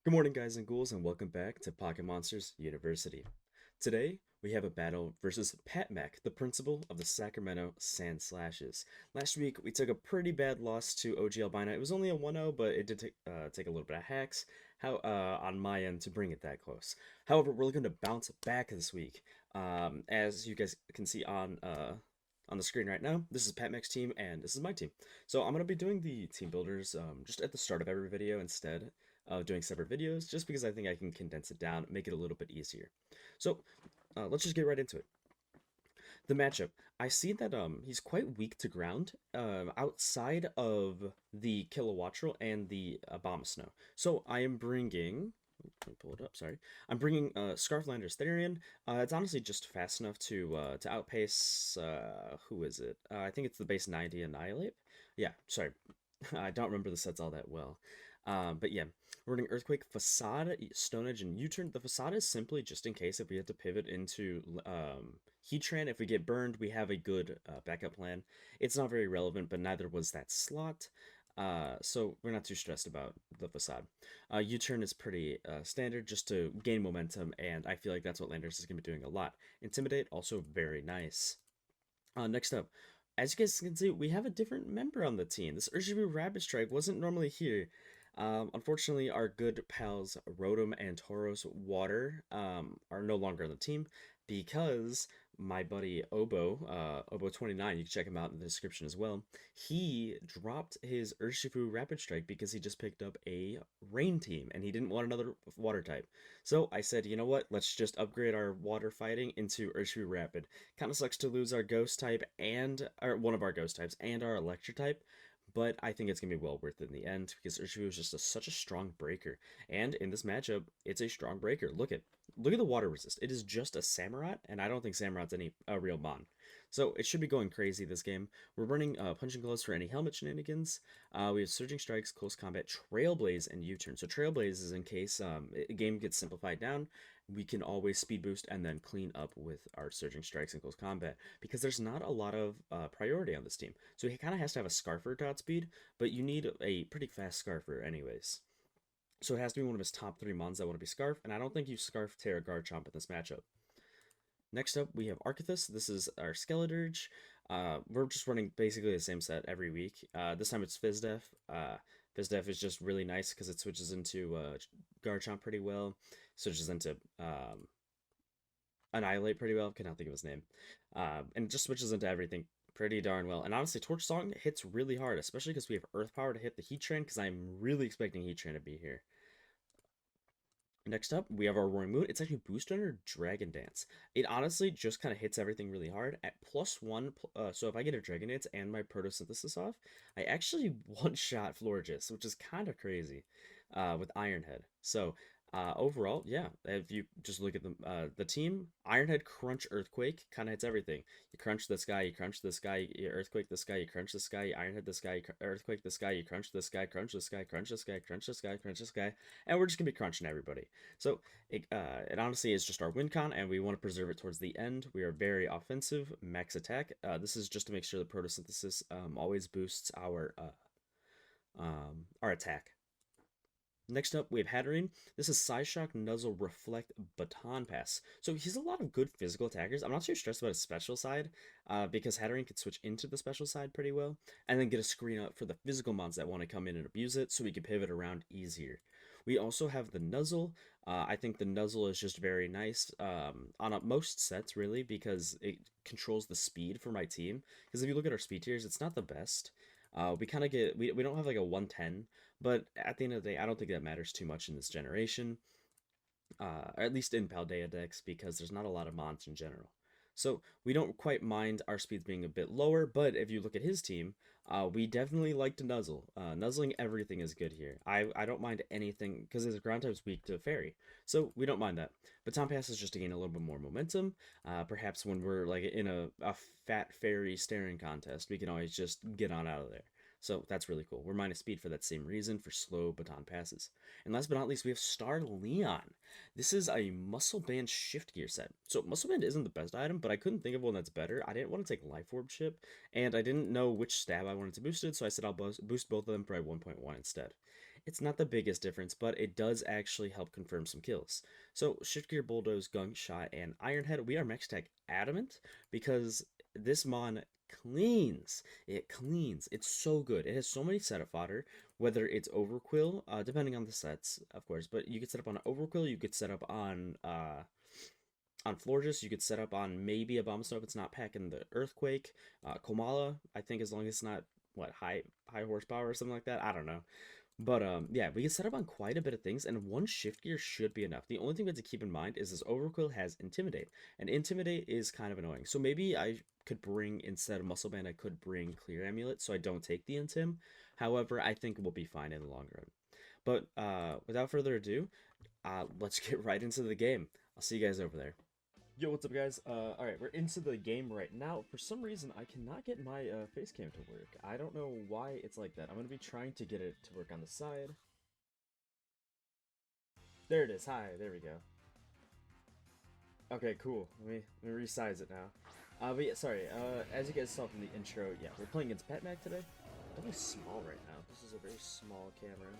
Good morning, guys and ghouls, and welcome back to Pocket Monsters University. Today, we have a battle versus Pat Mac, the principal of the Sacramento Sand Slashes. Last week, we took a pretty bad loss to OG Albina. It was only a 1-0, but it did take a little bit of hacks on my end to bring it that close. However, we're looking to bounce back this week. As you guys can see on the screen right now, this is Pat Mac's team, and this is my team. So I'm going to be doing the team builders just at the start of every video instead doing separate videos, just because I think I can condense it down, make it a little bit easier. So let's just get right into it. The matchup, I see that he's quite weak to ground outside of the Kilowattrel and the Abomasnow. So I am bringing. Let me pull it up. Sorry, I'm bringing Scarflander's Therian. It's honestly just fast enough to outpace. Who is it? I think it's the base 90 Annihilate. Yeah, sorry, I don't remember the sets all that well. But yeah, we're running Earthquake, Facade, Stone Edge, and U-Turn. The Facade is simply just in case if we have to pivot into Heatran. If we get burned, we have a good backup plan. It's not very relevant, but neither was that slot. So we're not too stressed about the Facade. U-Turn is pretty standard just to gain momentum, and I feel like that's what Landers is going to be doing a lot. Intimidate, also very nice. Next up, as you guys can see, we have a different member on the team. This Urshifu Rapid Strike wasn't normally here. Unfortunately, our good pals Rotom and Tauros Water are no longer on the team because my buddy Obo29, you can check him out in the description as well. He dropped his Urshifu Rapid Strike because he just picked up a Rain team and he didn't want another water type. So I said, you know what? Let's just upgrade our water fighting into Urshifu Rapid. Kind of sucks to lose our Ghost type or one of our Ghost types and our Electric type, but I think it's going to be well worth it in the end because Urshifu is just such a strong breaker. And in this matchup, it's a strong breaker. Look at the water resist. It is just a Samurott, and I don't think Samurot's any real mon. So it should be going crazy this game. We're running Punching Gloves for any helmet shenanigans. We have Surging Strikes, Close Combat, Trailblaze, and U-Turn. So Trailblaze is in case a game gets simplified down, we can always speed boost and then clean up with our Surging Strikes and Close Combat because there's not a lot of priority on this team. So he kind of has to have a Scarfer to outspeed, but you need a pretty fast Scarfer anyways. So it has to be one of his top 3 mons that want to be Scarf, and I don't think you Scarf Tera Garchomp in this matchup. Next up, we have Arcthus. This is our Skeledirge. We're just running basically the same set every week. This time it's Fizdef. Fizdef is just really nice because it switches into Garchomp pretty well. Switches into Annihilate pretty well. Cannot think of his name. And just switches into everything pretty darn well. And honestly, Torch Song hits really hard, especially because we have Earth Power to hit the Heatran, because I'm really expecting Heatran to be here. Next up, we have our Roaring Moon. It's actually boosted under Dragon Dance. It honestly just kind of hits everything really hard at +1. So if I get a Dragon Dance and my Photosynthesis off, I actually one-shot Florges, which is kind of crazy with Iron Head. So overall, yeah, if you just look at the team, Iron Head, Crunch, Earthquake kind of hits everything. You crunch this guy, you crunch this guy, you Earthquake this guy, you crunch this guy, you Iron Head this guy, you Earthquake this guy, you crunch this guy, crunch this guy, crunch this guy, crunch this guy, crunch this guy, and we're just gonna be crunching everybody. So it honestly is just our win con, and we want to preserve it towards the end. We are very offensive, max attack. This is just to make sure the Photosynthesis always boosts our attack. Next up, we have Hatterene. This is Psyshock, Nuzzle, Reflect, Baton Pass. So he's a lot of good physical attackers. I'm not too stressed about his special side, because Hatterene can switch into the special side pretty well, and then get a screen up for the physical mons that want to come in and abuse it, so we can pivot around easier. We also have the Nuzzle. I think the Nuzzle is just very nice on most sets, really, because it controls the speed for my team. Because if you look at our speed tiers, it's not the best. We kind of we don't have like a 110, but at the end of the day, I don't think that matters too much in this generation, or at least in Paldea decks, because there's not a lot of mons in general. So we don't quite mind our speeds being a bit lower, but if you look at his team, we definitely like to nuzzle. Nuzzling everything is good here. I don't mind anything, because his ground type is weak to fairy, so we don't mind that. Baton Pass is just to gain a little bit more momentum. Perhaps when we're like in a fat fairy staring contest, we can always just get on out of there. So that's really cool. We're minus speed for that same reason, for slow baton passes. And last but not least, we have Star Leon. This is a Muscle Band Shift Gear set. So Muscle Band isn't the best item, but I couldn't think of one that's better. I didn't want to take Life Orb Chip, and I didn't know which stab I wanted to boost it, so I said I'll boost both of them for a 1.1 instead. It's not the biggest difference, but it does actually help confirm some kills. So Shift Gear, Bulldoze, Gunshot, and Ironhead, we are max tag Adamant because this mon cleans. It cleans. It's so good. It has so many setup fodder, whether it's Overquill, depending on the sets, of course, but you could set up on Overquill, you could set up on Florges, you could set up on maybe a Bomb Snow if it's not packing the Earthquake. Komala, I think as long as it's not, what, high horsepower or something like that. I don't know. But yeah, we can set up on quite a bit of things, and one shift gear should be enough. The only thing we have to keep in mind is this Overquill has Intimidate, and Intimidate is kind of annoying. So maybe I could bring, instead of Muscle Band, I could bring Clear Amulet so I don't take the Intim. However, I think we'll be fine in the long run. But without further ado, let's get right into the game. I'll see you guys over there. Yo, what's up, guys? Alright, we're into the game right now. For some reason, I cannot get my face cam to work. I don't know why it's like that. I'm going to be trying to get it to work on the side. There it is. Hi, there we go. Okay, cool. Let me resize it now. But yeah, sorry. As you guys saw from the intro, yeah, we're playing against PetMac today. Really small right now. This is a very small camera.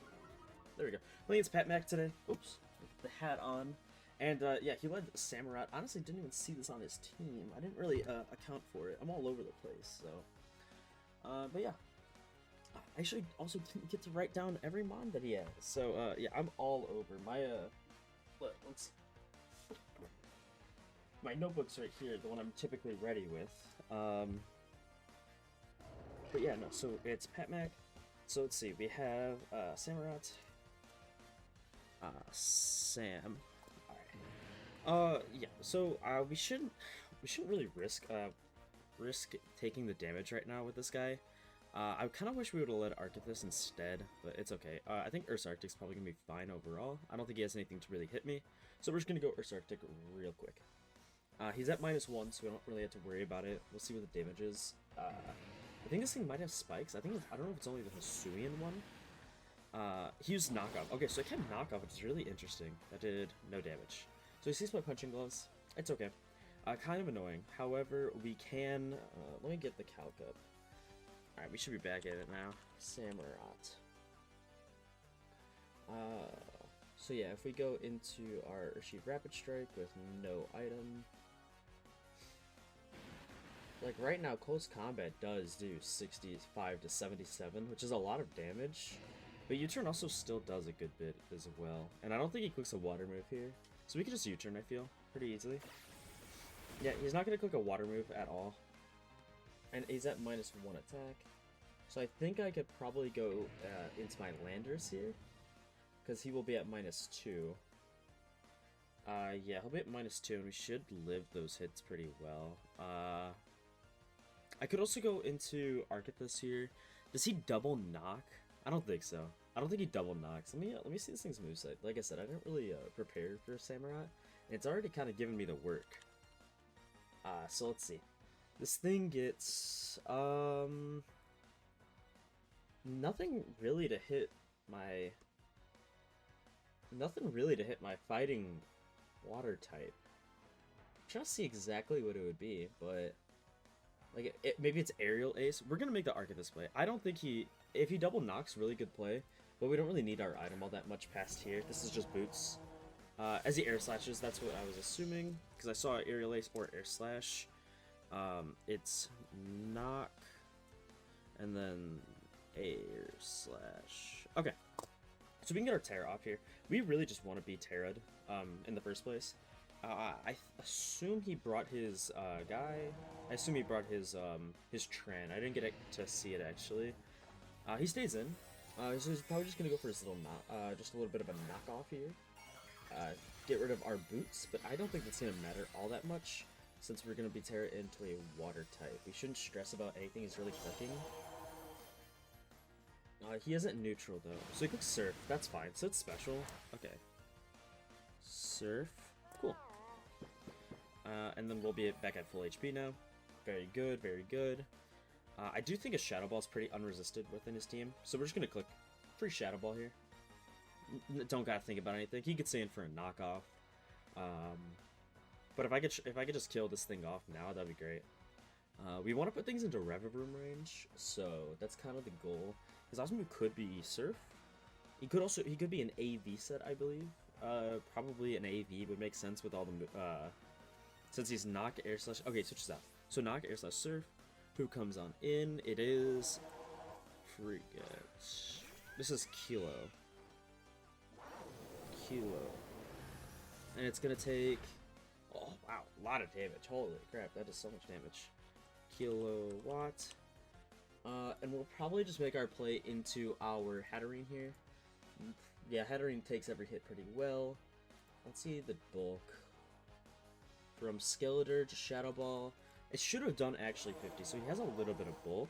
There we go. Playing against PetMac today. Oops. With the hat on. And yeah, he led Samurai. Honestly, didn't even see this on his team. I didn't really account for it. I'm all over the place, so. But yeah, I actually also didn't get to write down every mod that he has. So yeah, I'm all over my let's. My notebook's right here, the one I'm typically ready with. But yeah, no. So it's PetMac. So let's see. We have Samurai, Sam. Yeah, so, we shouldn't really risk taking the damage right now with this guy. I kind of wish we would have led Arctis instead, but it's okay. I think Ursa Arctic's probably gonna be fine overall. I don't think he has anything to really hit me, so we're just gonna go Ursa Arctic real quick. He's at -1, so we don't really have to worry about it. We'll see what the damage is. I think this thing might have spikes. I don't know if it's only the Hisuian one. He used knockoff. Okay, so I kept knockoff, which is really interesting. That did no damage. So he sees my punching gloves. It's okay. Kind of annoying. However, we can... let me get the calc up. Alright, we should be back at it now. Samurai. So yeah, if we go into our Urshield Rapid Strike with no item... Like, right now, Close Combat does do 65 to 77, which is a lot of damage. But U-turn also still does a good bit as well. And I don't think he clicks a water move here. So we can just U-turn, I feel, pretty easily. Yeah, he's not going to click a water move at all. And he's at -1 attack. So I think I could probably go into my Landers here. Because he will be at -2. Yeah, he'll be at -2, and we should live those hits pretty well. I could also go into Arctis here. Does he double knock? I don't think so. I don't think he double knocks. Let me see this thing's moveset. Like I said, I didn't really prepare for Samurai, and it's already kind of given me the work. So let's see. This thing gets nothing really to hit my fighting water type. I'm trying to see exactly what it would be, but like maybe it's aerial ace. We're gonna make the Arctis play. I don't think if he double knocks, really good play. But we don't really need our item all that much past here. This is just boots. As he air slashes, that's what I was assuming. Because I saw aerial ace or air slash. It's knock. And then air slash. Okay. So we can get our Tera off here. We really just want to be Tera'd in the first place. I assume he brought his guy. I assume he brought his Tran. I didn't get to see it actually. He stays in. So he's probably just gonna go for his little just a little bit of a knockoff here. Get rid of our boots, but I don't think that's gonna matter all that much since we're gonna be Terra into a water type. We shouldn't stress about anything he's really clicking. He isn't neutral though, so he clicks Surf. That's fine. So it's special. Okay. Surf. Cool. And then we'll be back at full HP now. Very good. Very good. I do think a Shadow Ball is pretty unresisted within his team, so we're just gonna click free Shadow Ball here. Don't gotta think about anything. He could stay in for a knockoff, but if I could just kill this thing off now, that'd be great. We want to put things into Revivroom range, so that's kind of the goal. His awesome move could be Surf. He could be an AV set, I believe. Probably an AV would make sense with all the since he's knock air slash. Okay, switches out. So knock air slash surf. Who comes on in? It is frigate. This is Kilo. And it's gonna take. Oh wow, a lot of damage. Holy crap, that is so much damage. Kilowatt. And we'll probably just make our play into our Hatterene here. Yeah, Hatterene takes every hit pretty well. Let's see the bulk. From Skeledirge to Shadow Ball. It should have done actually 50, so he has a little bit of bulk.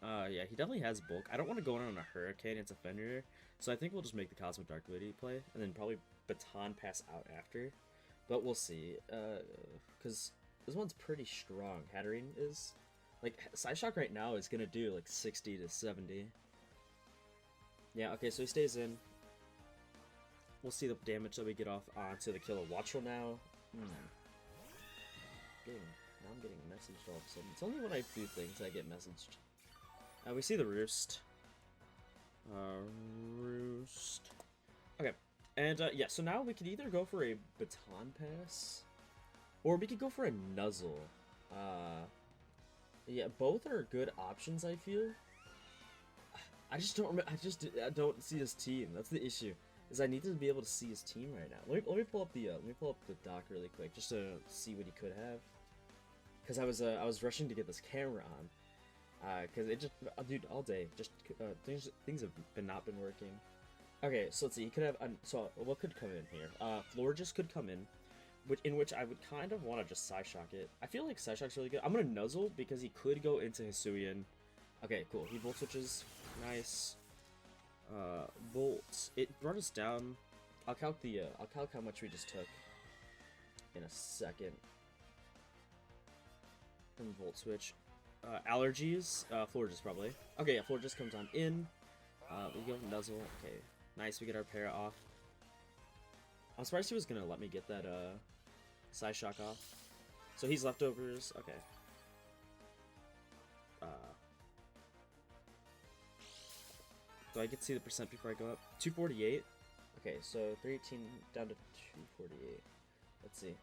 Yeah, he definitely has bulk. I don't want to go in on a Hurricane, it's a Fenrir. So I think we'll just make the Cosmic Dark Lady play, and then probably Baton Pass out after. But we'll see, because this one's pretty strong. Hatterene is. Like, Psyshock right now is gonna do like 60 to 70. Yeah, okay, so he stays in. We'll see the damage that we get off onto the Kilowattrel now. Now I'm getting messaged all of a sudden. It's only when I do things I get messaged. We see the Roost. Roost. Okay, and yeah, so now we could either go for a Baton Pass, or we could go for a Nuzzle. Yeah, both are good options, I feel. I just don't remember. I don't see his team. That's the issue. Is I need to be able to see his team right now. Let me pull up the doc really quick just to see what he could have. Cause I was rushing to get this camera on. Cause it just dude all day just things have not been working. Okay, so let's see. He could have so what could come in here? Florges could come in. In which I would kind of want to just Psyshock it. I feel like Psyshock's really good. I'm going to Nuzzle because he could go into Hisuian. Okay, cool. He Volt Switches. Nice. Bolt. It brought us down. I'll calc how much we just took in a second. From Volt Switch. Allergies. Florges probably. Okay, yeah, Florges comes on in. We go Nuzzle. Okay, nice. We get our para off. I'm surprised he was going to let me get that, Psyshock off. So he's leftovers. Okay. Do I get to see the percent before I go up? 248. Okay, so 318 down to 248. Let's see.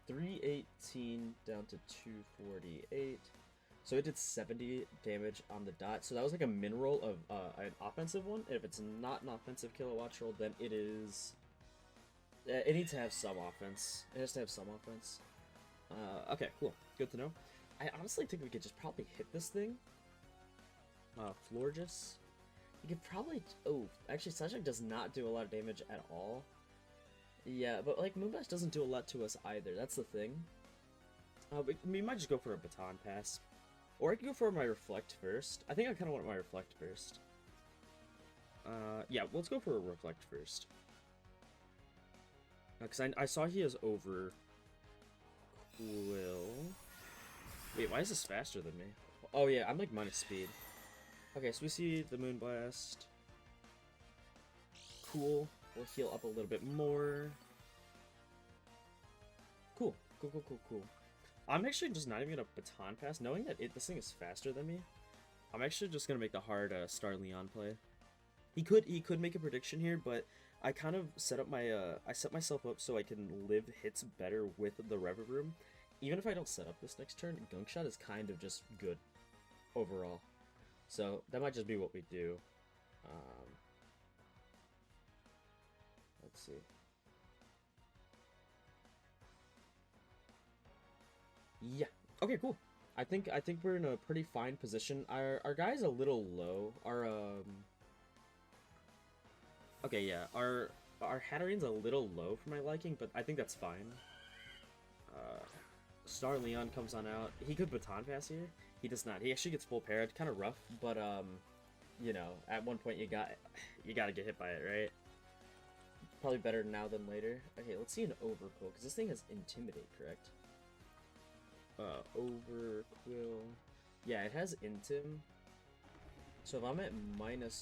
318 down to 248. So it did 70 damage on the dot. So that was like a min roll of an offensive one. And if it's not an offensive Kilowattrel, then it is. It needs to have some offense. It has to have some offense. Okay, cool. Good to know. I honestly think we could just probably hit this thing. Florges. You could probably... Oh, actually, Psyshock does not do a lot of damage at all. Yeah, but, like, Moonblast doesn't do a lot to us either. That's the thing. We might just go for a Baton Pass. Or I could go for my Reflect first. I think I kind of want my Reflect first. Yeah, let's go for a Reflect first. Because I saw he has over... Quill... Wait, why is this faster than me? Oh yeah, I'm like minus speed. Okay, so we see the Moonblast. Cool. We'll heal up a little bit more. Cool. Cool. I'm actually just not even gonna Baton Pass, knowing that this thing is faster than me. I'm actually just gonna make the hard Star Leon play. He could make a prediction here, but I kind of set up my I set myself up so I can live hits better with the Reverie. Even if I don't set up this next turn, Gunk Shot is kind of just good overall. So that might just be what we do. Let's see. Yeah. Okay, cool. I think we're in a pretty fine position. Our guy's a little low. Okay, yeah. Our Hatterene's a little low for my liking, but I think that's fine. Star Leon comes on out. He could Baton Pass here. He does not. He actually gets full parried. Kind of rough, but you know, at one point you gotta get hit by it, right? Probably better now than later. Okay, let's see an Overquill, because this thing has Intimidate, correct? Overquill. Yeah, it has Intim. So if I'm at -1...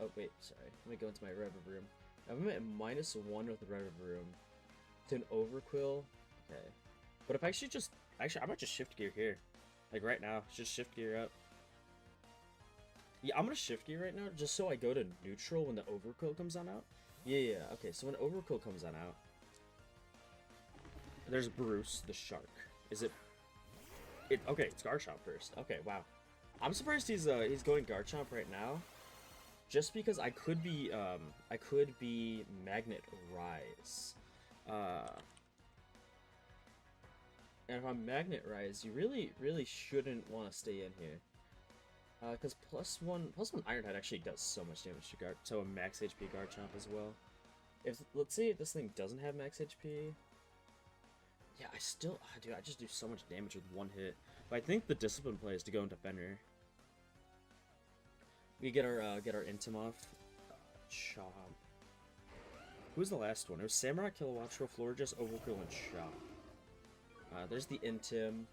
Oh, wait, sorry. Let me go into my Reverie. If I'm at -1 with the Reverie to an Overquill, okay. But if I should just... Actually, I might just shift gear here. Like right now. Just shift gear up. Yeah, I'm gonna shift gear right now, just so I go to neutral when the overkill comes on out. Yeah, okay, so when overkill comes on out, there's Bruce, the shark. Is it... Okay, it's Garchomp first. Okay, wow. I'm surprised he's going Garchomp right now, just because I could be Magnet Rise. And if I'm Magnet Rise, you really shouldn't want to stay in here. Because plus one Iron Head actually does so much damage to Gar, so a max HP Garchomp as well. Let's say if this thing doesn't have max HP, yeah, dude, I just do so much damage with one hit. But I think the discipline play is to go into Fenrir. We get our Intim off. Chomp. Who's the last one? It was Samurott, Kilowattrel, Florges, Overkill, and Chomp. There's the Intim.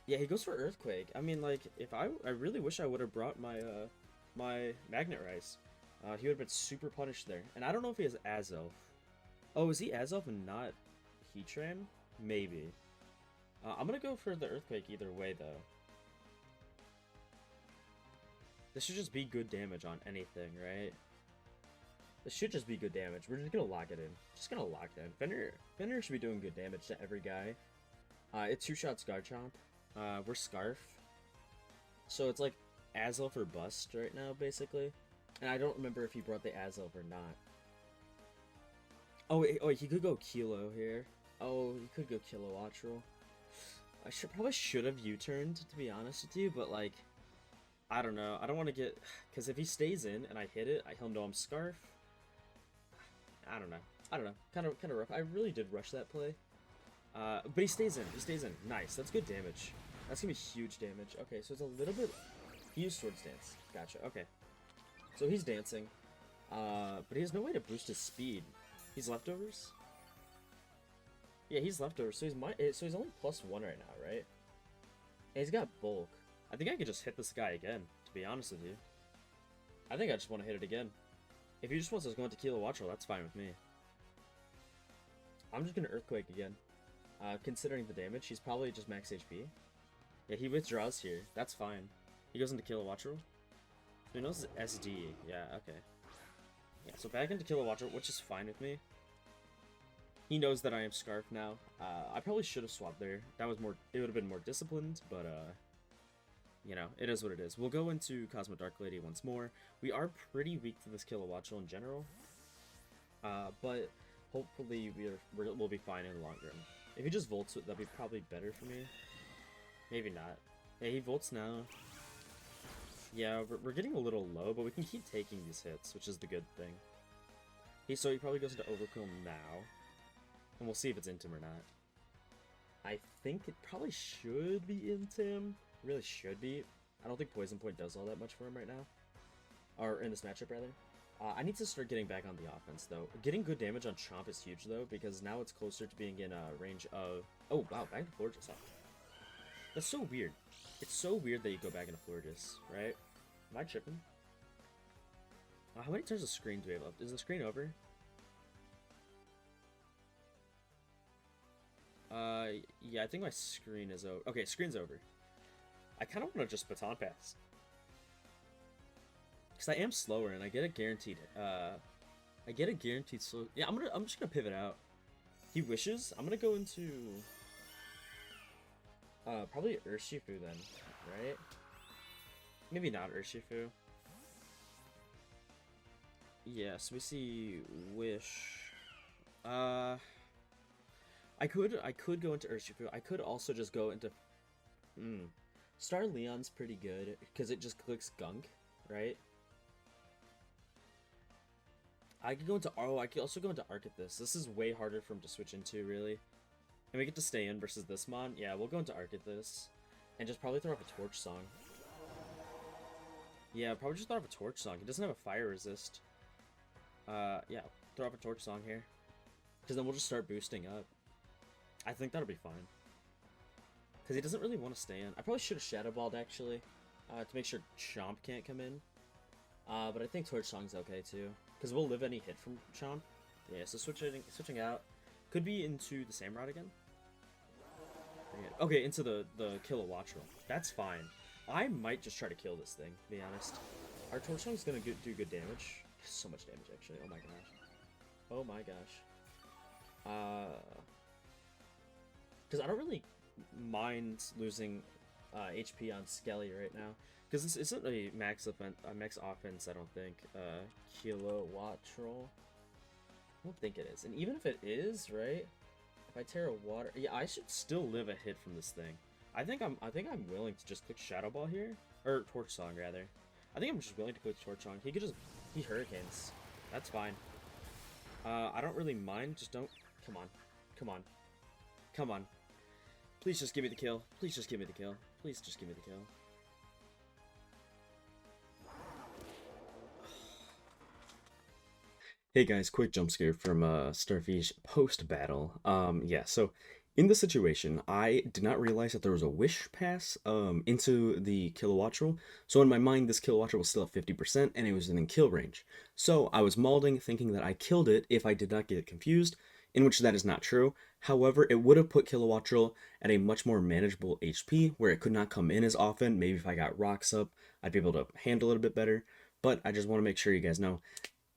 Yeah, he goes for Earthquake. I mean, like, if I really wish I would have brought my my Magnet Rise. He would have been super punished there. And I don't know if he has Azelf. Oh, is he Azelf and not Heatran? Maybe. I'm gonna go for the Earthquake either way, though. This should just be good damage on anything, right? This should just be good damage. We're just gonna lock it in. Just gonna lock it in. Fenrir should be doing good damage to every guy. It two-shots Garchomp. We're Scarf. So it's like Azelf or Bust right now, basically. And I don't remember if he brought the Azelf or not. Oh, wait, he could go Kilo here. Oh, he could go Kilowattrel. I probably should have U-turned, to be honest with you, but like, I don't know. I don't want to get... Because if he stays in and I hit it, he'll know I'm Scarf. I don't know. Kind of rough. I really did rush that play. But he stays in. Nice. That's good damage. That's gonna be huge damage. Okay, so it's a little bit... He used Swords Dance. Gotcha. Okay. So he's dancing. But he has no way to boost his speed. He's leftovers? Yeah, he's leftovers. So he's only +1 right now, right? And he's got bulk. I think I could just hit this guy again, to be honest with you. I think I just want to hit it again. If he just wants us going to Kilowattrel, that's fine with me. I'm just gonna Earthquake again. Considering the damage, he's probably just max HP. Yeah, he withdraws here. That's fine. He goes into Kilowattrel. He knows it's SD. Yeah, okay. Yeah, so back into Kilowattrel, which is fine with me. He knows that I am Scarf now. I probably should have swapped there. That was more... It would have been more disciplined, but, you know, it is what it is. We'll go into Cosmo Dark Lady once more. We are pretty weak to this Kilowattrel in general. But hopefully we'll be fine in the long run. If he just Volts, that'd be probably better for me. Maybe not. Yeah, he Volts now. Yeah, we're getting a little low, but we can keep taking these hits, which is the good thing. So he probably goes into Overkill now. And we'll see if it's Intim or not. I think it probably should be Intim. It really should be. I don't think Poison Point does all that much for him right now. Or in this matchup, rather. I need to start getting back on the offense, though. Getting good damage on Chomp is huge, though, because now it's closer to being in range of... Oh, wow, back to Florges. That's so weird. It's so weird that you go back into Florges, right? Am I tripping? How many turns of screen do we have left? Is the screen over? Yeah, I think my screen is over. Okay, screen's over. I kind of want to just baton pass. Because I am slower and I get a guaranteed, slow... Yeah, I'm just gonna pivot out. He wishes. I'm gonna go into... probably Urshifu then, right? Maybe not Urshifu. Yeah, so we see Wish. I could go into Urshifu. I could also just go into... Star Leon's pretty good, because it just clicks Gunk, right? I could go into... Oh, I could also go into Arcanthus. This is way harder for him to switch into, really. And we get to stay in versus this Mon. Yeah, we'll go into Arcanthus. And just probably throw off a Torch Song. Yeah, probably just throw off a Torch Song. He doesn't have a Fire Resist. Yeah, throw off a Torch Song here. Because then we'll just start boosting up. I think that'll be fine. Because he doesn't really want to stay in. I probably should have Shadow Balled, actually. To make sure Chomp can't come in. But I think Torch Song's okay, too. Because we'll live any hit from Chomp. Yeah, so switching out. Could be into the Samurott again. Okay, into the Kilowattrel. That's fine. I might just try to kill this thing, to be honest. Our Torch Song is gonna do good damage. So much damage, actually. Oh my gosh. Oh my gosh. Because I don't really mind losing HP on Skelly right now. Because this isn't a max offense, I don't think. Kilowatt Troll. I don't think it is. And even if it is, right? If I Tera Water, yeah, I should still live a hit from this thing. I think I'm willing to just click Shadow Ball here, or Torch Song rather. I think I'm just willing to click Torch Song. He Hurricanes. That's fine. I don't really mind. Just don't. Come on, come on, come on. Please just give me the kill. Please just give me the kill. Please just give me the kill. Hey guys, quick jump scare from Starfish post-battle. Yeah, so in this situation, I did not realize that there was a wish pass into the Kilowattrel. So in my mind, this Kilowattrel was still at 50% and it was within kill range. So I was mauling thinking that I killed it if I did not get confused, in which that is not true. However, it would have put Kilowattrel at a much more manageable HP where it could not come in as often. Maybe if I got rocks up, I'd be able to handle it a bit better. But I just want to make sure you guys know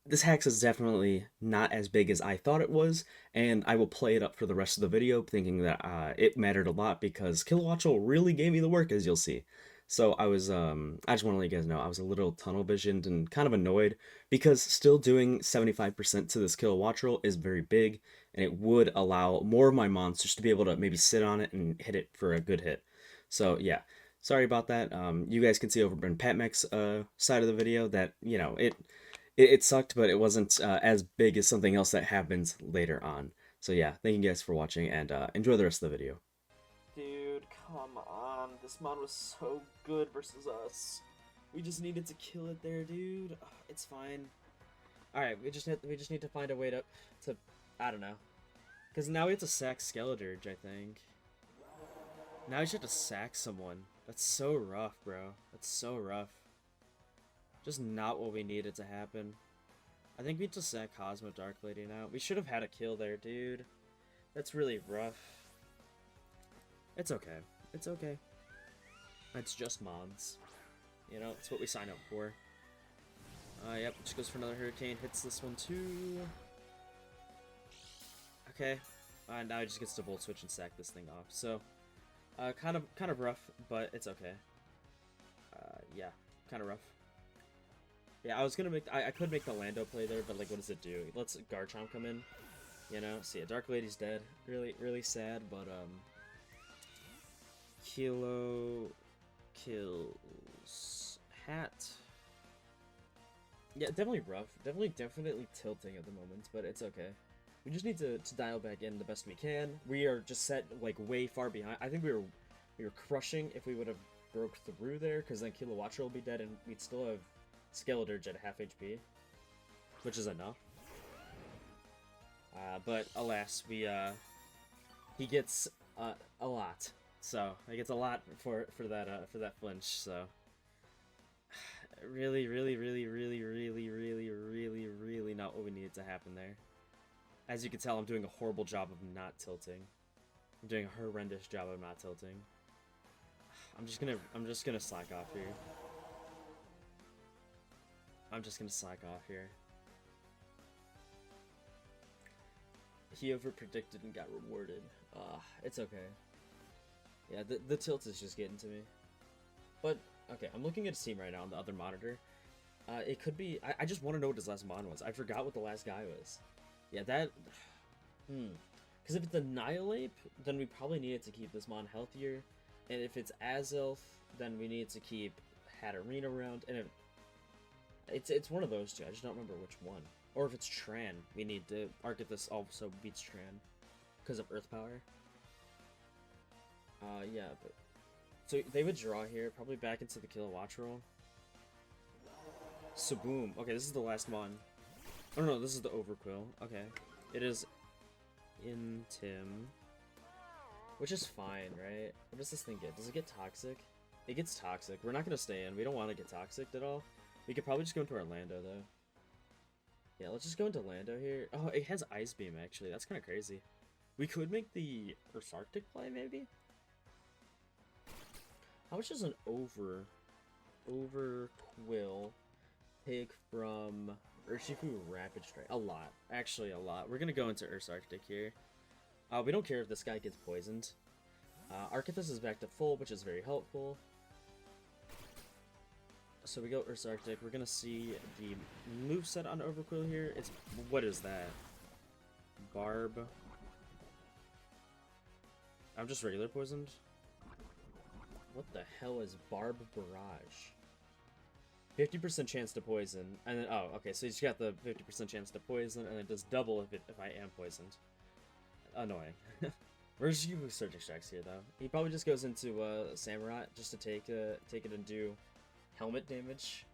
this hex is definitely not as big as I thought it was, and I will play it up for the rest of the video, thinking that it mattered a lot because Kilowattrel really gave me the work, as you'll see. So I just want to let you guys know, I was a little tunnel visioned and kind of annoyed because still doing 75% to this Kilowattrel is very big, and it would allow more of my monsters to be able to maybe sit on it and hit it for a good hit. So yeah, sorry about that. You guys can see over in PatMech's side of the video that, you know, it sucked, but it wasn't as big as something else that happens later on. So yeah, thank you guys for watching, and enjoy the rest of the video. Dude, come on. This mod was so good versus us. We just needed to kill it there, dude. It's fine. Alright, we just need to find a way to I don't know. Because now we have to sack Skeledirge, I think. Now we just have to sack someone. That's so rough, bro. That's so rough. Just not what we needed to happen. I think we just sack Cosmo Dark Lady now. We should have had a kill there, dude. That's really rough. It's okay. It's okay. It's just mods. You know, it's what we signed up for. Yep, just goes for another Hurricane. Hits this one too. Okay. Now he just gets to Volt Switch and sack this thing off. So, kind of rough, but it's okay. Yeah, kind of rough. Yeah, I was gonna make. I could make the Lando play there, but like, what does it do? It lets Garchomp come in. You know. See, Dark Lady's dead. Really sad. But Kilo kills Hat. Yeah, definitely rough. Definitely tilting at the moment, but it's okay. We just need to dial back in the best we can. We are just set like way far behind. I think we were crushing if we would have broke through there, because then Kilowattrel will be dead and we'd still have Skeledirge at half HP, which is enough. But alas, he gets a lot. So he gets a lot for that flinch. So really not what we needed to happen there. As you can tell, I'm doing a horrible job of not tilting. I'm doing a horrendous job of not tilting. I'm just gonna slack off here. I'm just gonna slack off here. He over-predicted and got rewarded. It's okay. Yeah, the tilt is just getting to me. But, okay, I'm looking at his team right now on the other monitor. It could be... I just want to know what his last mon was. I forgot what the last guy was. Yeah, that... Because if it's Annihilate, then we probably needed to keep this mon healthier. And if it's Azelf, then we need to keep Hatterene around. And if... It's one of those two. I just don't remember which one. Or if it's Tran, we need to... Archythus also beats Tran. Because of Earth Power. Yeah, but... So they would draw here, probably back into the Kilowattrel. Saboom. Okay, this is the last mon. Oh no, this is the Overquill. Okay. It is Intim. Which is fine, right? What does this thing get? Does it get toxic? It gets toxic. We're not gonna stay in. We don't want to get toxic at all. We could probably just go into our Lando, though. Yeah, let's just go into Lando here. Oh, it has Ice Beam, actually. That's kind of crazy. We could make the Earth Arctic play, maybe? How much does an over quill take from Urshifu Rapid Strike? A lot. Actually, a lot. We're gonna go into Earth's Arctic here. We don't care if this guy gets poisoned. Arcthus is back to full, which is very helpful. So we go Earth's Arctic. We're gonna see the moveset on Overquill here. It's, what is that? Barb. I'm just regular poisoned. What the hell is Barb Barrage? 50% chance to poison, and then, oh, okay, so he's got the 50% chance to poison, and it does double if I am poisoned. Annoying. Where's you Surge Extracts here, though? He probably just goes into Samurai just to take it and do helmet damage.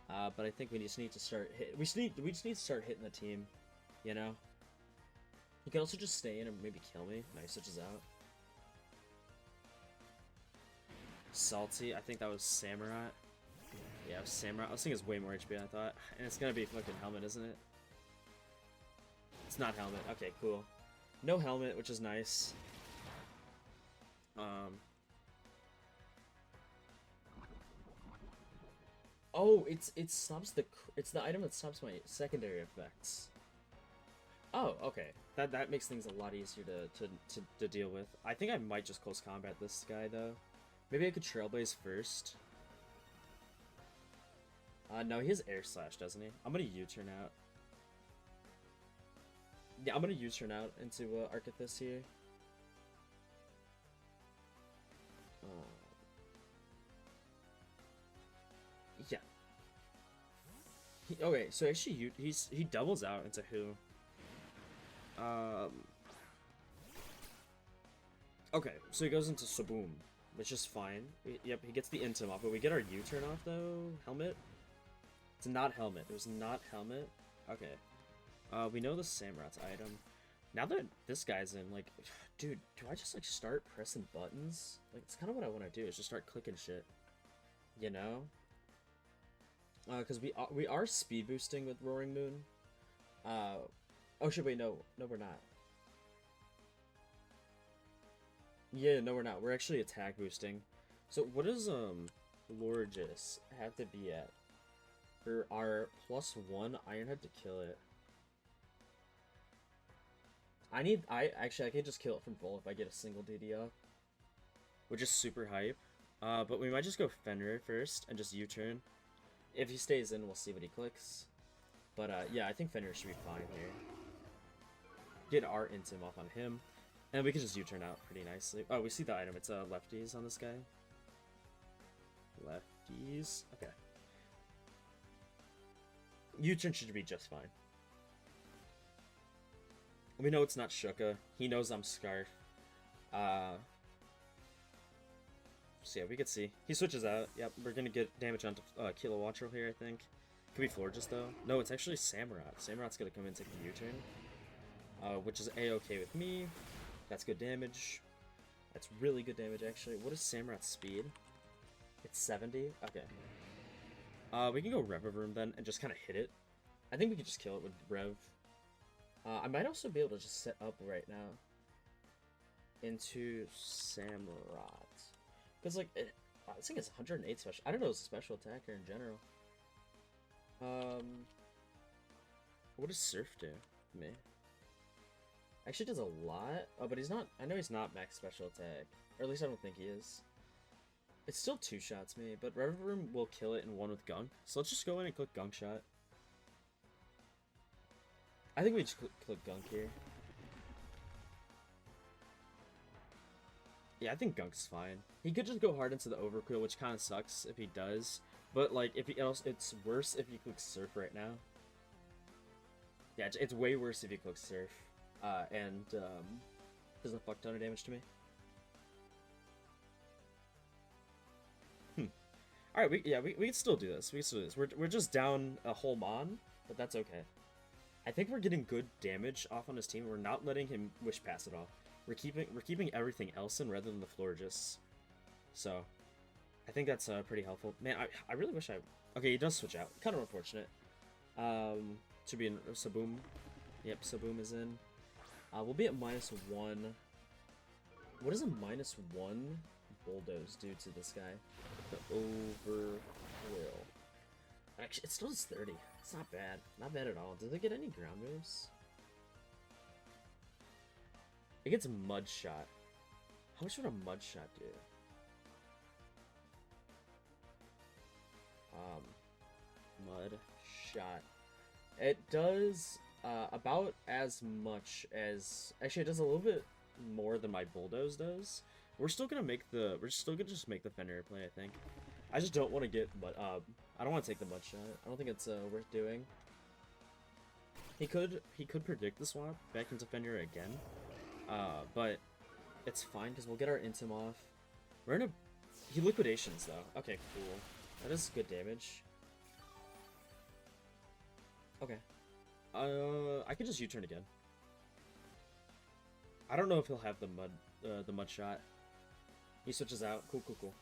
But I think we just need to start we just need to start hitting the team, you know. He can also just stay in and maybe kill me. No, he switches out. Salty, I think that was Samurai. Yeah, it was Samurai. I was thinking it's way more HP than I thought. And it's gonna be fucking helmet, isn't it? It's not helmet. Okay, cool. No helmet, which is nice. Oh, it stops it's the item that stops my secondary effects. Oh, okay. That makes things a lot easier to deal with. I think I might just close combat this guy though. Maybe I could Trailblaze first. No, he has Air Slash, doesn't he? I'm gonna U-turn out. Yeah, I'm gonna U-turn out into Arcthus here. Yeah. Okay, so actually, he doubles out into who? Okay, so he goes into Saboom, which is fine. Yep, he gets the Intim off, but we get our U-turn off though. Helmet. It's not helmet. It was not helmet. Okay. We know the Samurai's item. Now that this guy's in, like, dude, do I just, like, start pressing buttons? Like, it's kind of what I want to do, is just start clicking shit. You know? Because we are speed boosting with Roaring Moon. Oh shit, wait, no, we're not. Yeah, no, we're not. We're actually attack boosting. So what does Lorgis have to be at for our +1 Ironhead to kill it? I can just kill it from full if I get a single DD up, which is super hype. But we might just go Fenrir first and just U-turn. If he stays in, we'll see what he clicks. But yeah, I think Fenrir should be fine here. Get our Intim off on him, and we can just U-turn out pretty nicely. Oh, we see the item. It's lefties on this guy. Lefties. Okay. U-turn should be just fine. We know it's not Shuka. He knows I'm Scarf. So yeah, we could see. He switches out. Yep, we're gonna get damage onto Kilo Watcher here, I think. Could be Florges though. No, it's actually Samurott. Samurott's gonna come in and take the U-turn. Which is A-okay with me. That's good damage. That's really good damage, actually. What is Samurott's speed? It's 70? Okay. We can go Revivirm then and just kind of hit it. I think we could just kill it with Rev. I might also be able to just set up right now into Samurott. Because, like, I think it's 108 special. I don't know, it's a special attacker in general. What does Surf do to me? Actually does a lot. Oh, but he's not, I know he's not max special attack. Or at least I don't think he is. It still two-shots me, but Revivirm will kill it in one with Gunk. So let's just go in and click Gunk Shot. I think we just click Gunk here. Yeah, I think Gunk's fine. He could just go hard into the Overkill, which kind of sucks if he does. But, like, if he else, it's worse if he clicks Surf right now. Yeah, it's way worse if he clicks Surf. And does a fuck ton of damage to me. Alright, we can still do this. We can still do this. We're just down a whole Mon, but that's okay. I think we're getting good damage off on his team. We're not letting him wish pass at all. We're keeping everything else in rather than the Florges. So, I think that's pretty helpful. Man, I really wish I... Okay, he does switch out. Kind of unfortunate. To be in Saboom. Yep, Saboom is in. We'll be at -1. What is a -1 Bulldoze do to this guy? The Overquill. Actually, it still does 30. It's not bad. Not bad at all. Did they get any ground moves? It gets Mud Shot. How much would a Mud Shot do? Mud Shot. It does about as much as... Actually, it does a little bit more than my Bulldoze does. We're still gonna make the... We're still gonna just make the Fenrir play, I think. I just don't want to get... I don't want to take the Mud Shot. I don't think it's worth doing. He could predict the swap back into Fenrir again. But it's fine, because we'll get our Intim off. We're in a... He liquidations, though. Okay, cool. That is good damage. Okay. I could just U-turn again. I don't know if he'll have the mud shot. He switches out. Cool, cool, cool.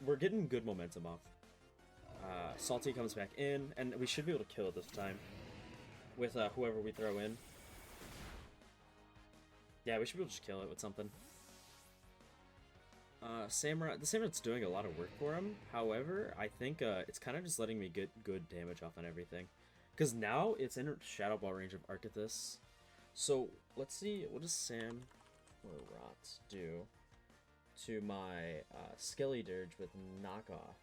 We're getting good momentum off. Salty comes back in, and we should be able to kill it this time with whoever we throw in. Yeah, we should be able to just kill it with something. Samurai, the Samurai's doing a lot of work for him. However, I think it's kind of just letting me get good damage off on everything. Because now it's in Shadow Ball range of Arcthus. So, let's see, what does Sam or Rot do to my Skeledirge with Knockoff?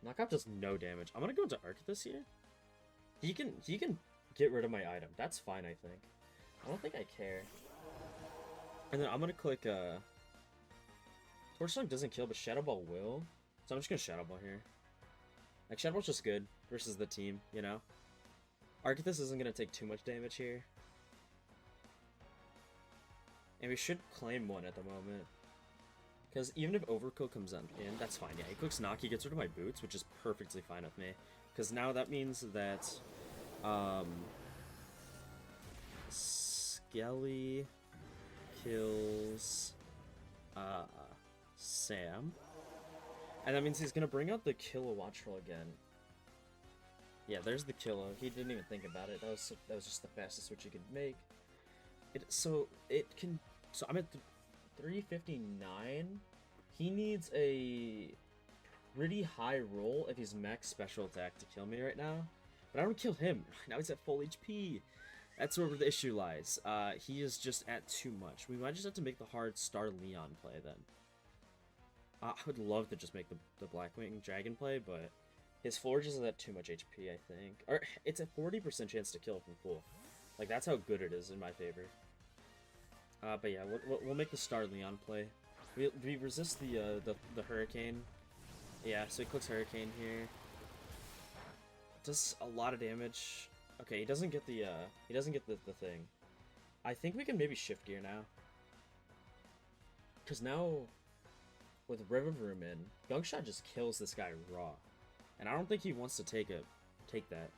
Knockoff does no damage. I'm gonna go into Arcthus here. He can get rid of my item. That's fine, I think. I don't think I care. And then I'm gonna click Torch Song doesn't kill, but Shadow Ball will. So I'm just gonna Shadow Ball here. Like, Shadow Ball's just good versus the team, you know? Arcthus isn't gonna take too much damage here. And we should claim one at the moment. Because even if Overkill comes in, that's fine. Yeah, he clicks Knock, he gets rid of my boots, which is perfectly fine with me. Because now that means that Skelly kills Sam. And that means he's gonna bring out the Kilowattrel again. Yeah, there's the Kilo. He didn't even think about it. That was just the fastest switch he could make. So I'm at 359. He needs a pretty high roll if he's max special attack to kill me right now. But I don't kill him. Now he's at full HP. That's where the issue lies. He is just at too much. We might just have to make the hard Star Leon play then. I would love to just make the Blackwing Dragon play, but his Forge is at too much HP, I think. Or it's a 40% chance to kill from full. Like, that's how good it is in my favor. But yeah, we'll make the Star Leon play. We resist the Hurricane. Yeah, so he clicks Hurricane here. Does a lot of damage. Okay, he doesn't get the thing. I think we can maybe shift gear now. Cause now with Rev of Room in, Gungshot just kills this guy raw. And I don't think he wants to take that.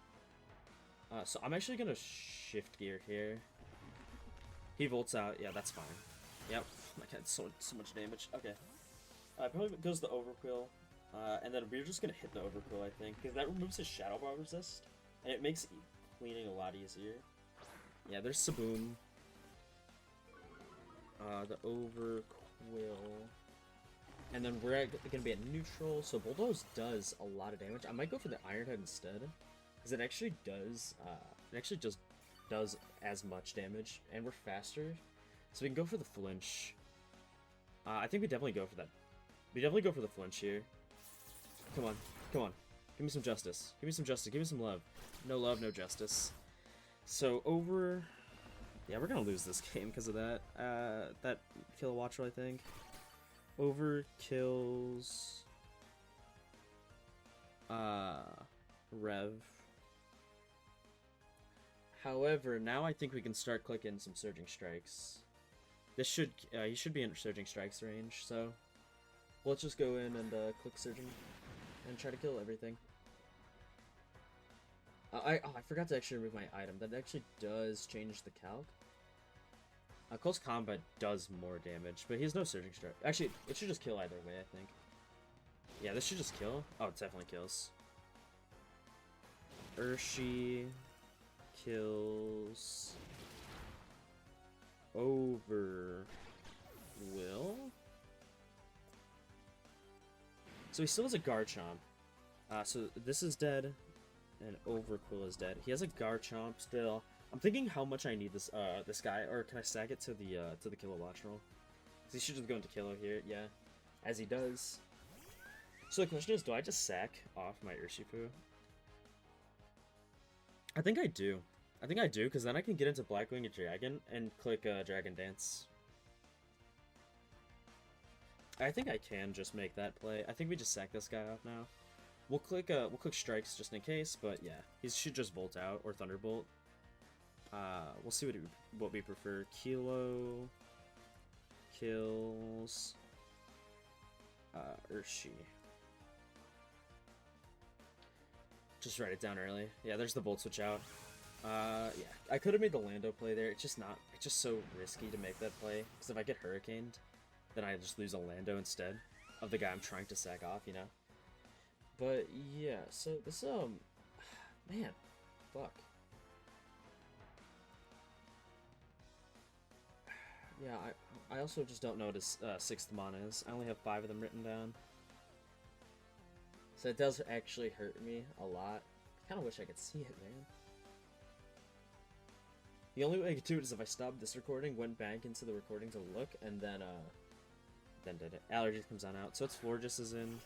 So I'm actually gonna shift gear here. He volts out. Yeah, that's fine. Yep. I got so much damage. Okay. Probably goes the Overkill. And then we're just gonna hit the Overkill, I think, because that removes his Shadow Ball resist, and it makes cleaning a lot easier. Yeah, there's Saboom. The Overquill. And then we're gonna be at neutral, so Bulldoze does a lot of damage. I might go for the Iron Head instead, because it actually does, just does as much damage, and we're faster, so we can go for the flinch. I think we definitely go for that. We definitely go for the flinch here. Come on, come on. Give me some justice. Give me some justice. Give me some love. No love, no justice. So over... Yeah, we're gonna lose this game because of that. That Kilowattrel, I think. Over kills... Rev. However, now I think we can start clicking some Surging Strikes. This should... he should be in Surging Strikes range, so... Let's just go in and click Surging and try to kill everything. I forgot to actually remove my item. That actually does change the calc. Close Combat does more damage, but he has no Surging Strike. Actually, it should just kill either way, I think. Yeah, this should just kill. Oh, it definitely kills. Urshi kills... Overwill? So he still has a Garchomp. So this is dead, and Overquill is dead. He has a Garchomp still. I'm thinking how much I need this this guy, or can I stack it to the Kilowatts roll? He should just go into Kilo here, yeah, as he does. So the question is, do I just sack off my Urshifu? I think I do. I think I do, because then I can get into Blackwing and Dragon and click Dragon Dance. I think I can just make that play. I think we just sack this guy off now. We'll click Strikes just in case, but yeah, he should just Bolt out or Thunderbolt. We'll see what we prefer. Kilo kills Urshi. Just write it down early. Yeah, there's the Bolt Switch out. Yeah, I could have made the Lando play there. It's just so risky to make that play, because if I get Hurricaned, then I just lose a Lando instead of the guy I'm trying to sack off, you know? But yeah, so this, man, fuck. Yeah, I also just don't know what his 6th mon is. I only have 5 of them written down. So it does actually hurt me a lot. I kind of wish I could see it, man. The only way I could do it is if I stopped this recording, went back into the recording to look, and then did it. Allergy comes on out. So it's Florges is in.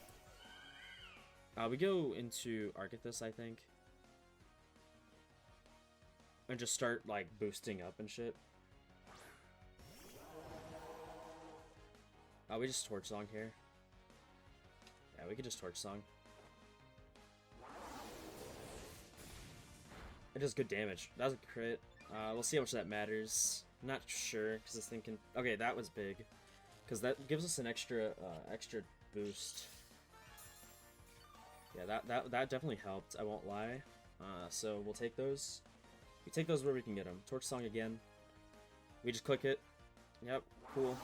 We go into Arcanthus, I think. And just start, like, boosting up and shit. We just Torch Song here. Yeah, we could just Torch Song. It does good damage. That was a crit. We'll see how much that matters. I'm not sure, because this thing can... Okay, that was big. Because that gives us an extra boost. Yeah, that definitely helped, I won't lie. So we'll take those. We take those where we can get them. Torch Song again. We just click it. Yep, cool.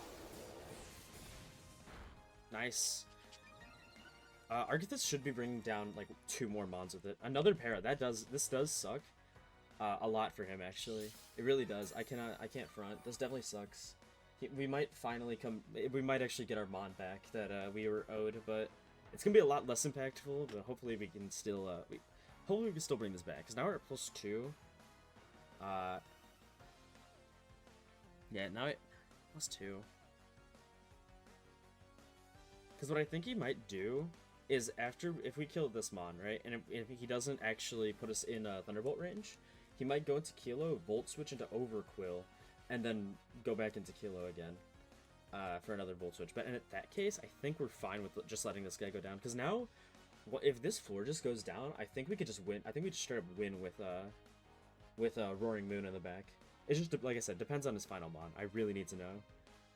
Nice. Arcanthus should be bringing down like 2 more mons with it. Another para. This does suck. A lot for him actually. It really does. I can't front. This definitely sucks. We might finally come. We might actually get our mon back that we were owed, but it's gonna be a lot less impactful. But hopefully we can still hopefully we can still bring this back. Cause now we're at +2. Yeah, now it +2. Because what I think he might do is if we kill this mon, right, and if he doesn't actually put us in Thunderbolt range, he might go into Kilo, Volt Switch into Overquill, and then go back into Kilo again for another Volt Switch. But in that case, I think we're fine with just letting this guy go down. Because now, if this floor just goes down, I think we could just win. I think we just straight up win with Roaring Moon in the back. It's just, like I said, depends on his final mon. I really need to know.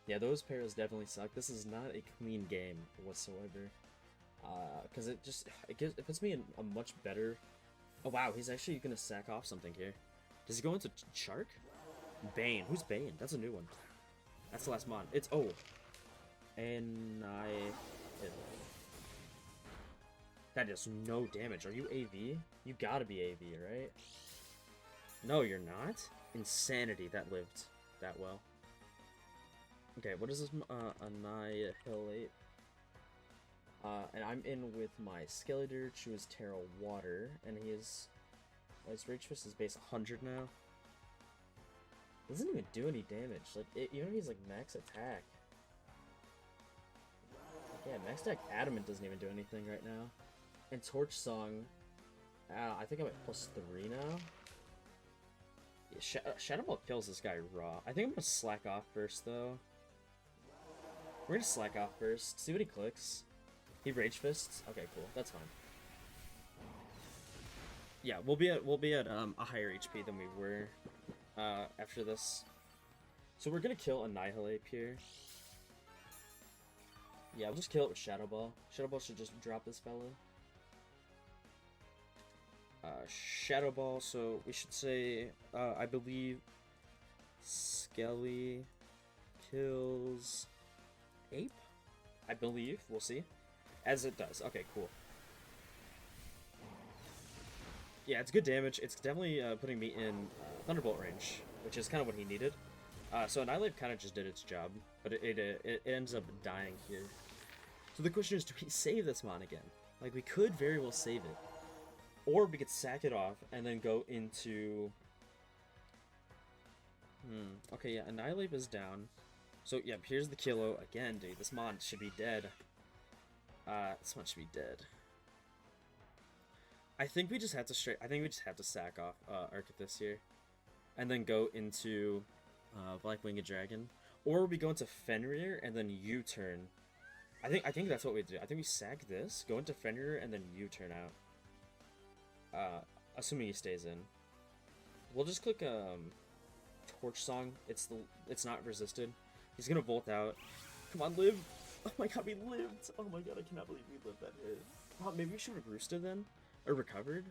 Yeah, those pairs definitely suck. This is not a clean game whatsoever. Because it puts me in a much better... Oh wow, he's actually gonna sack off something here. Does he go into Shark? Bane. Who's Bane? That's a new one. That's the last mon. It's... Oh. That does no damage. Are you AV? You gotta be AV, right? No, you're not? Insanity that lived that well. Okay, what is this? Annihilate. And I'm in with my Skeledirge, who is Tera Water, and his Rage Fist is base 100 now. Doesn't even do any damage. Like, even if he's like max attack. Yeah, max attack Adamant doesn't even do anything right now. And Torch Song, I think I'm at +3 now. Yeah, Shadow Ball kills this guy raw. I think I'm gonna slack off first though. We're gonna slack off first. See what he clicks. He Rage Fists. Okay, cool. That's fine. Yeah, we'll be at a higher HP than we were after this. So we're gonna kill Annihilate here. Yeah, we'll just kill it with Shadow Ball. Shadow Ball should just drop this fella. Shadow Ball. So we should say I believe Skelly kills Ape. I believe. We'll see. As it does. Okay, cool. Yeah, it's good damage. It's definitely putting me in Thunderbolt range, which is kind of what he needed. So Annihilate kind of just did its job, but it ends up dying here. So So the question is, do we save this mon again? Like, we could very well save it. Or we could sack it off and then go into... Okay, yeah, Annihilate is down. So, yep, here's the Kilo. Again, dude, this mon should be dead. This one should be dead. I think we just have to sack off Arcthis here. And then go into Black Winged Dragon. Or we go into Fenrir and then U-turn. I think that's what we do. I think we sack this, go into Fenrir, and then U-turn out. Assuming he stays in. We'll just click Torch Song. It's not resisted. He's gonna Volt out. Come on, live! Oh my god, we lived! Oh my god, I cannot believe we lived that hit. Oh, maybe we should have roosted then? Or recovered?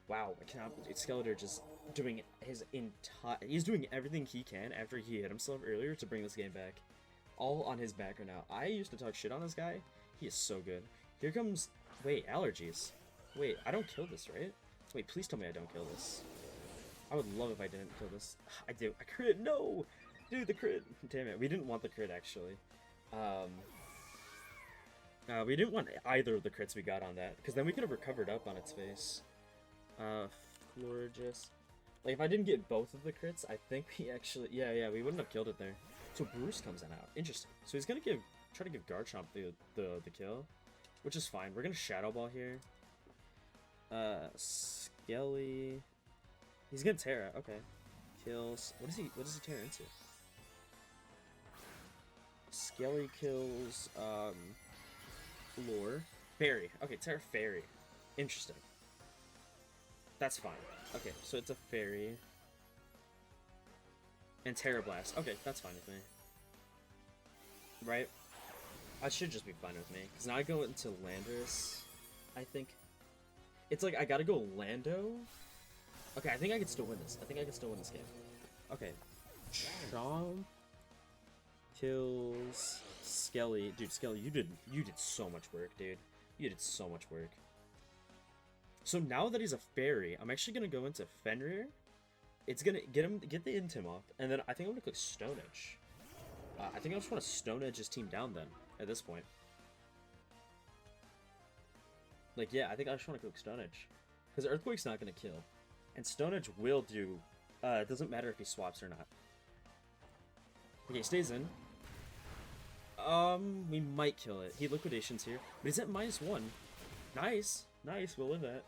Wow, I cannot believe Skeledirge is doing his entire... He's doing everything he can after he hit himself earlier to bring this game back. All on his back right now. I used to talk shit on this guy. He is so good. Here comes... Wait, allergies. Wait, I don't kill this, right? Wait, please tell me I don't kill this. I would love if I didn't kill this. I do. I crit! No! Dude, the crit! Damn it, we didn't want the crit, actually. We didn't want either of the crits we got on that, because then we could have recovered up on its face. Florigis. Like, if I didn't get both of the crits, I think we actually... Yeah, we wouldn't have killed it there. So Bruce comes in out. Interesting. So he's gonna try to give Garchomp the kill, which is fine. We're gonna Shadow Ball here. Skelly... He's gonna Tera, okay. Kills... What does he Tera into? Skelly kills, Lure. Fairy. Okay, Tera Fairy. Interesting. That's fine. Okay, so it's a Fairy. And Tera Blast. Okay, that's fine with me. Right? I should just be fine with me. Because now I go into Landorus, I think. It's like, I gotta go Lando. Okay, I think I can still win this. I think I can still win this game. Okay. Chomp kills Skelly. Dude, Skelly, you did so much work, dude. You did so much work. So now that he's a fairy, I'm actually gonna go into Fenrir. It's gonna get the Intim off, and then I think I'm gonna click Stone Edge. I think I just want to Stone Edge his team down then, at this point. Like, yeah, I think I just want to click Stone Edge. Because Earthquake's not gonna kill. And Stone Edge will do, it doesn't matter if he swaps or not. Okay, he stays in. We might kill it. He Liquidations here, but he's at -1. Nice, nice, we'll live that.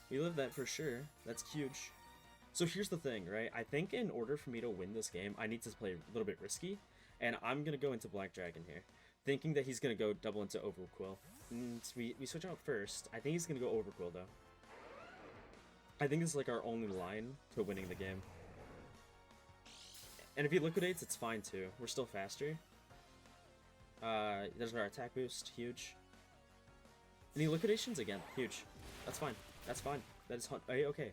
We live that for sure. That's huge. So here's the thing, right? I think in order for me to win this game, I need to play a little bit risky, and I'm gonna go into Black Dragon here, thinking that he's gonna go double into Overquill. We switch out first. I think he's gonna go Overquill though. I think it's like our only line to winning the game. And if he liquidates, it's fine too. We're still faster. There's our attack boost, huge. And he liquidations again, huge. That's fine. That's fine. That is okay.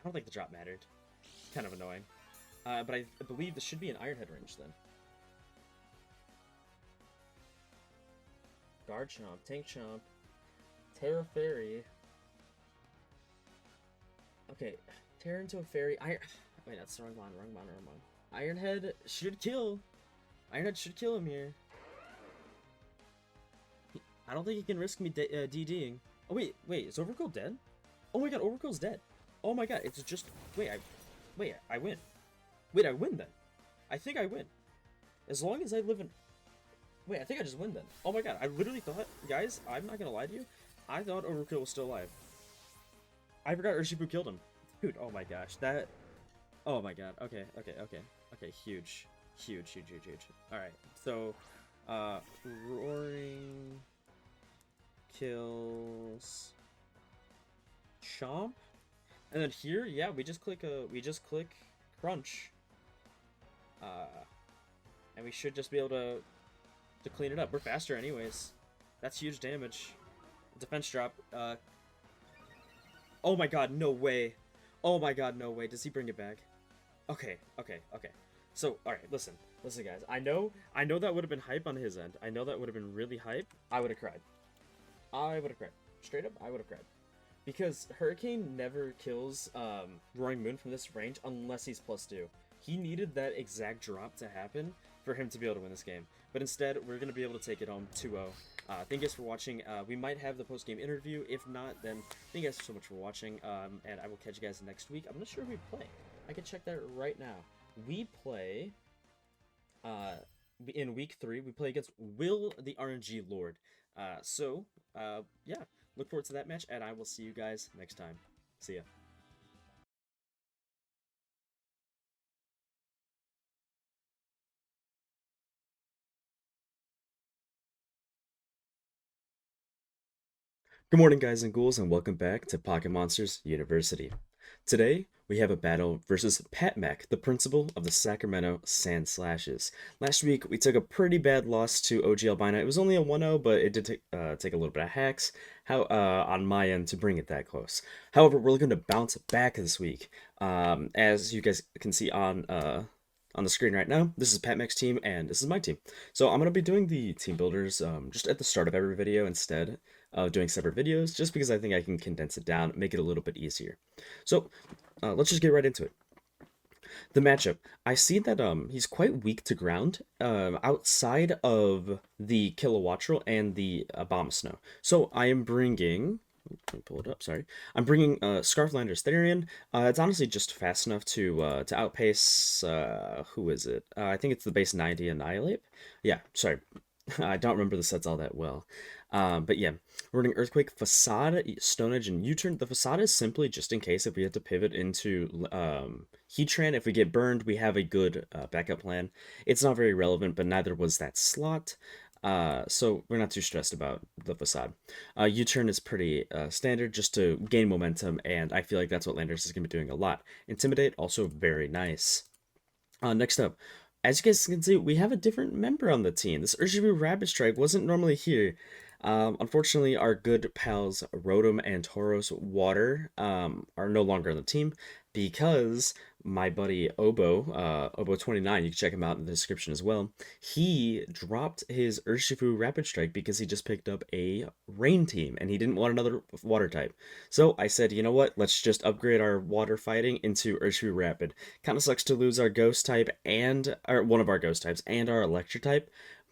I don't think the drop mattered. Kind of annoying. But I believe this should be an Ironhead range then. Garchomp, Tank Chomp, Tera Fairy. Okay, Tera into a Fairy. Wait, that's the wrong one. Ironhead should kill. Ironhead should kill him here. I don't think he can risk me DDing. Oh wait, is Overquill dead? Oh my god, Overquill's dead. Oh my god, it's just... Wait, I win. Wait, I win then. I think I win. As long as I live in... Wait, I think I just win then. Oh my god, I literally thought... Guys, I'm not gonna lie to you. I thought Overquill was still alive. I forgot Urshifu killed him. Dude, oh my gosh, that... Oh my god, okay, huge. Alright, so... Roaring... Kills... Chomp? And then here, yeah, we just click Crunch. And we should just be able to clean it up. We're faster anyways. That's huge damage. Defense drop. Oh my god, no way. Oh my god, no way. Does he bring it back? Okay. So, alright, listen guys. I know that would have been hype on his end. I know that would have been really hype. I would have cried. Straight up, I would have cried. Because Hurricane never kills Roaring Moon from this range unless he's +2. He needed that exact drop to happen for him to be able to win this game. But instead, we're going to be able to take it home 2-0. Thank you guys for watching. We might have the post-game interview. If not, then thank you guys so much for watching, and I will catch you guys next week. I'm not sure who we play. I can check that right now. We play, in week 3, we play against Will the RNG Lord. Yeah, look forward to that match, and I will see you guys next time. See ya. Good morning, guys and ghouls, and welcome back to Pocket Monsters University. Today, we have a battle versus Pat Mech, the principal of the Sacramento Sand Slashes. Last week, we took a pretty bad loss to OG Albina. It was only a 1-0, but it did take a little bit of hacks on my end to bring it that close. However, we're looking to bounce back this week. As you guys can see on the screen right now, this is Pat Mech's team, and this is my team. So I'm going to be doing the team builders just at the start of every video instead of doing separate videos, just because I think I can condense it down, make it a little bit easier. So let's just get right into it. The matchup. I see that he's quite weak to ground outside of the Kilowattrel and the Abomasnow. So I am bringing... Let me pull it up, sorry. I'm bringing Scarflander's Therian. It's honestly just fast enough to outpace, who is it? I think it's the base 90 Annihilate. Yeah, sorry. I don't remember the sets all that well. But yeah, we're running Earthquake, Facade, Stone Edge, and U-Turn. The Facade is simply just in case if we have to pivot into Heatran. If we get burned, we have a good backup plan. It's not very relevant, but neither was that slot. So we're not too stressed about the Facade. U-Turn is pretty standard just to gain momentum, and I feel like that's what Landers is going to be doing a lot. Intimidate, also very nice. Next up, as you guys can see, we have a different member on the team. This Urshifu Rapid Strike wasn't normally here. Unfortunately, our good pals Rotom and Tauros Water are no longer on the team because my buddy Obo29, you can check him out in the description as well, he dropped his Urshifu Rapid Strike because he just picked up a Rain team and he didn't want another water type. So I said, you know what, let's just upgrade our water fighting into Urshifu Rapid. Kind of sucks to lose our ghost type or one of our ghost types and our electric type,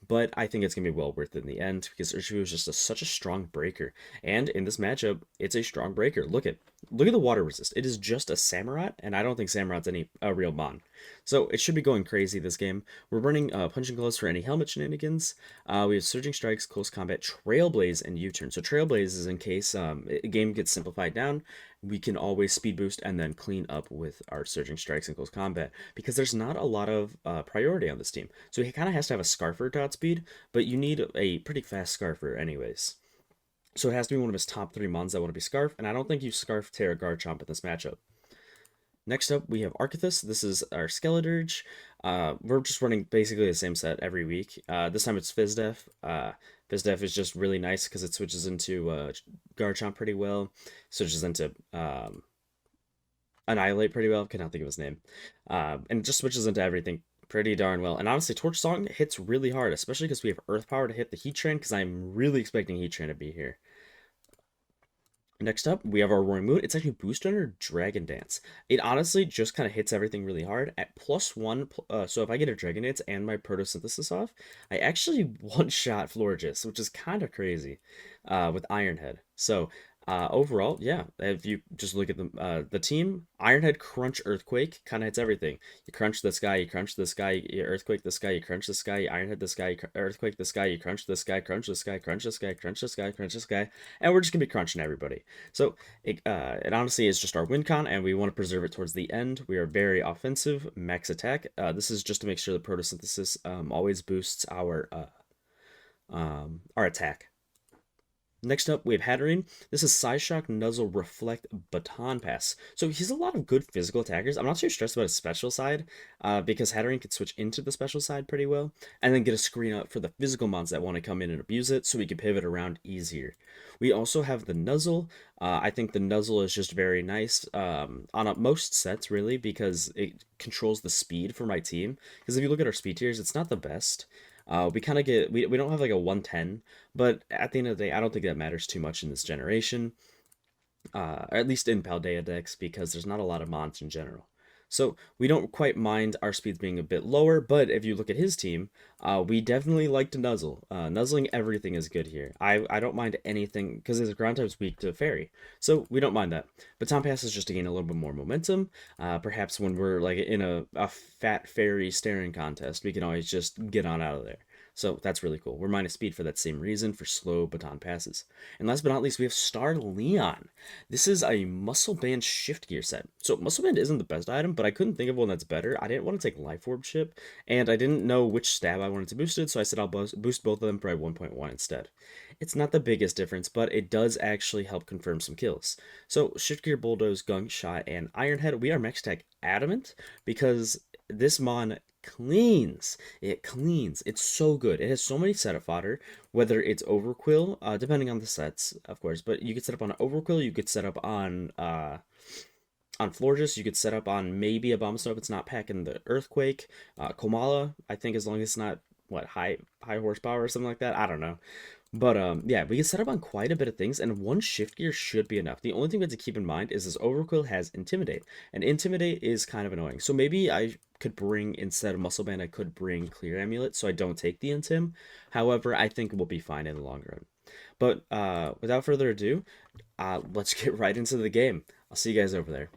but I think it's going to be well worth it in the end because Urshifu is just such a strong breaker. And in this matchup, it's a strong breaker. Look at the water resist. It is just a Samurott, and I don't think Samurot's a real mon. So it should be going crazy this game. We're running Punching Gloves for any helmet shenanigans. We have Surging Strikes, Close Combat, Trailblaze, and U-Turn. So Trailblaze is in case a game gets simplified down, we can always speed boost and then clean up with our Surging Strikes and Close Combat because there's not a lot of priority on this team. So he kind of has to have a Scarfer to outspeed, but you need a pretty fast Scarfer anyways. So it has to be one of his top 3 mons that want to be Scarf, and I don't think you Scarf Tera Garchomp in this matchup. Next up, we have Arceus. This is our Skeledirge. We're just running basically the same set every week. This time it's Fizdef. Fizdef is just really nice because it switches into Garchomp pretty well. Switches into Annihilate pretty well. Cannot think of his name. And just switches into everything pretty darn well. And honestly, Torch Song hits really hard, especially because we have Earth Power to hit the Heatran, because I'm really expecting Heatran to be here. Next up, we have our Roaring Moon. It's actually boosted under Dragon Dance. It honestly just kind of hits everything really hard. At +1, so if I get a Dragon Dance and my Photosynthesis off, I actually one-shot Florges, which is kind of crazy with Iron Head. So overall, yeah, if you just look at the team, Ironhead, Crunch, Earthquake kind of hits everything. You crunch this guy, you crunch this guy, you Earthquake this guy, you crunch this guy, you Ironhead this guy, you Earthquake this guy, you crunch this guy, crunch this guy, crunch this guy, crunch this guy, crunch this guy, and we're just gonna be crunching everybody. So it honestly is just our win con, and we want to preserve it towards the end. We are very offensive, max attack. This is just to make sure the Photosynthesis always boosts our attack. Next up, we have Hatterene. This is Psyshock, Nuzzle, Reflect, Baton Pass. So he's a lot of good physical attackers. I'm not too stressed about his special side, because Hatterene can switch into the special side pretty well, and then get a screen up for the physical mons that want to come in and abuse it, so we can pivot around easier. We also have the Nuzzle. I think the Nuzzle is just very nice on most sets, really, because it controls the speed for my team. Because if you look at our speed tiers, it's not the best. We kind of get, we don't have like a 110, but at the end of the day, I don't think that matters too much in this generation, or at least in Paldea decks, because there's not a lot of mons in general. So we don't quite mind our speeds being a bit lower, but if you look at his team, we definitely like to nuzzle. Nuzzling everything is good here. I don't mind anything because his ground type's weak to fairy, so we don't mind that. Baton pass is just to gain a little bit more momentum. Perhaps when we're like in a fat fairy staring contest, we can always just get on out of there. So that's really cool. We're minus speed for that same reason, for slow baton passes. And last but not least, we have Star Leon. This is a muscle band shift gear set. So muscle band isn't the best item, but I couldn't think of one that's better. I didn't want to take life orb chip, and I didn't know which stab I wanted to boost it, so I said I'll boost both of them by 1.1 instead. It's not the biggest difference, but it does actually help confirm some kills. So shift gear, bulldoze, gung shot, and iron head. We are max attack adamant because this mon cleans. It cleans. It's so good. It has so many setup fodder, whether it's overquill, depending on the sets, of course, but you could set up on overquill, you could set up on Florges, you could set up on maybe a bomb snow if it's not packing the earthquake. Komala, I think as long as it's not what high horsepower or something like that. I don't know. But yeah, we can set up on quite a bit of things, and one shift gear should be enough. The only thing we have to keep in mind is this overkill has intimidate, and intimidate is kind of annoying. So maybe I could bring, instead of muscle band, I could bring clear amulet, so I don't take the intim. However, I think we'll be fine in the long run. But without further ado, let's get right into the game. I'll see you guys over there.